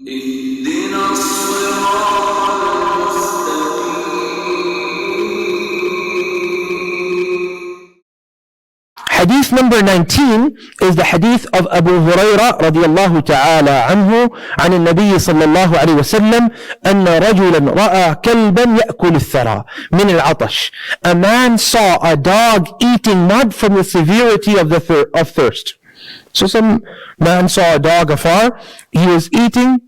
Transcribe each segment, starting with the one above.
اهدنا الصراط Hadith number 19 is the hadith of Abu Hurairah radiyallahu ta'ala anhu عن النبي صلى الله عليه وسلم أن رجلا رأى كلبا يأكل الثرى من العطش. A man saw a dog eating mud from the severity of thirst. So some man saw a dog afar. He was eating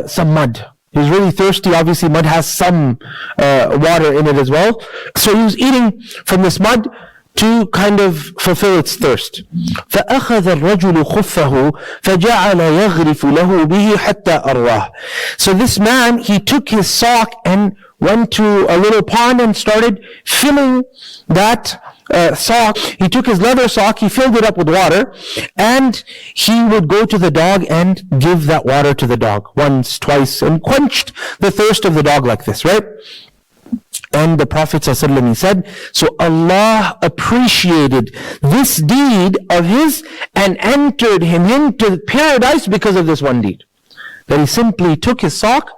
some mud. He was really thirsty. Obviously mud has some water in it as well. So he was eating from this mud to kind of fulfill its thirst. فأخذ الرجل خفه فجعل يغرف له به حتى أرواه. So this man, he took his sock and went to a little pond and started filling that sock. He took his leather sock, he filled it up with water, and he would go to the dog and give that water to the dog once, twice, and quenched the thirst of the dog like this, right? And the Prophet ﷺ, he said, so Allah appreciated this deed of his and entered him into paradise because of this one deed. That he simply took his sock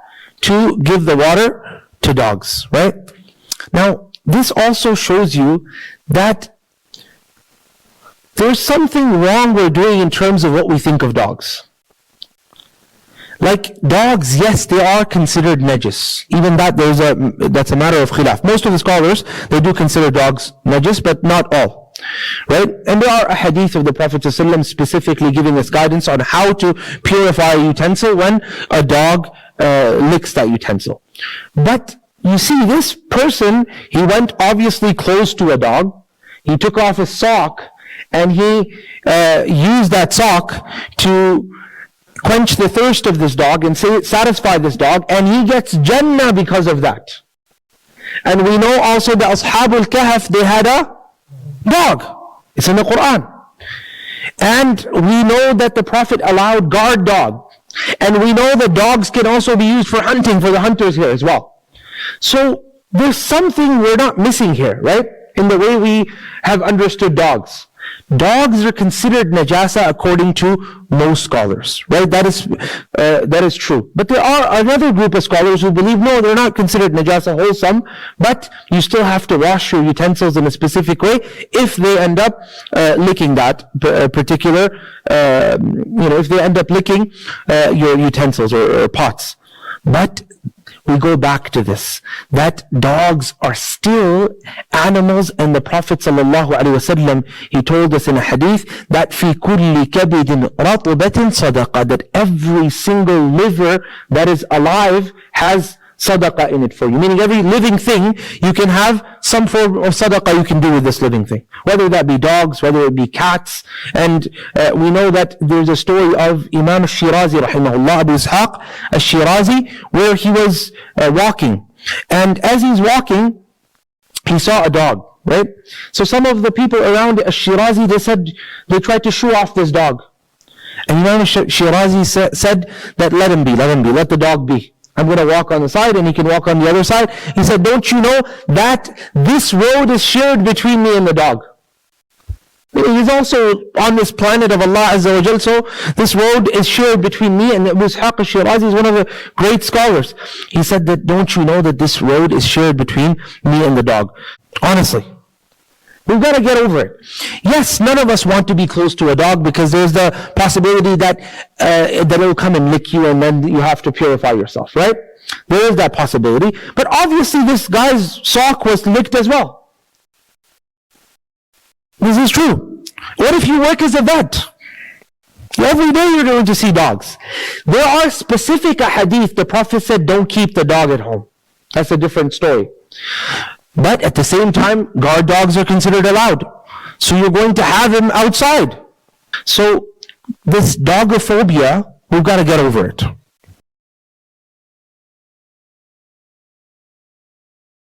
to give the water to dogs, right? Now, this also shows you that there's something wrong we're doing in terms of what we think of dogs. Like dogs, yes, they are considered najis. Even that's a matter of khilaf. Most of the scholars, they do consider dogs najis, but not all. Right? And there are a hadith of the Prophet ﷺ specifically giving us guidance on how to purify a utensil when a dog licks that utensil. But you see, this person, he went obviously close to a dog. He took off his sock and he used that sock to quench the thirst of this dog and satisfy this dog, and he gets Jannah because of that. And we know also that Ashabul Kahf, they had a dog. It's in the Quran. And we know that the Prophet allowed guard dog. And we know that dogs can also be used for hunting, for the hunters here as well. So there's something we're not missing here, right? In the way we have understood dogs. Dogs are considered najasa according to most scholars, right? That is true. But there are another group of scholars who believe, no, they're not considered najasa wholesome, but you still have to wash your utensils in a specific way if they end up licking that particular, if they end up licking your utensils or pots. But we go back to this, that dogs are still animals, and the Prophet ﷺ, he told us in a hadith that في كل كبد رطبة صدقة, that every single liver that is alive has sadaqah in it for you. Meaning every living thing, you can have some form of sadaqah you can do with this living thing. Whether that be dogs, whether it be cats. And we know that there's a story of Imam al-Shirazi, rahimahullah, Abu Ishaq al-Shirazi, where he was walking. And as he's walking, he saw a dog, right? So some of the people around al-Shirazi, they tried to shoo off this dog. And Imam al-Shirazi said that let the dog be. I'm going to walk on the side and he can walk on the other side. He said, don't you know that this road is shared between me and the dog? He's also on this planet of Allah Azza wa Jal, so this road is shared between me and Abu Ishaq al-Shirazi is one of the great scholars. He said that, don't you know that this road is shared between me and the dog? Honestly. We've got to get over it. Yes, none of us want to be close to a dog because there's the possibility that it will come and lick you and then you have to purify yourself, right? There is that possibility. But obviously this guy's sock was licked as well. This is true. What if you work as a vet? Every day you're going to see dogs. There are specific hadith, the Prophet said, don't keep the dog at home. That's a different story. But at the same time, guard dogs are considered allowed. So you're going to have him outside. So this dogophobia, we've got to get over it.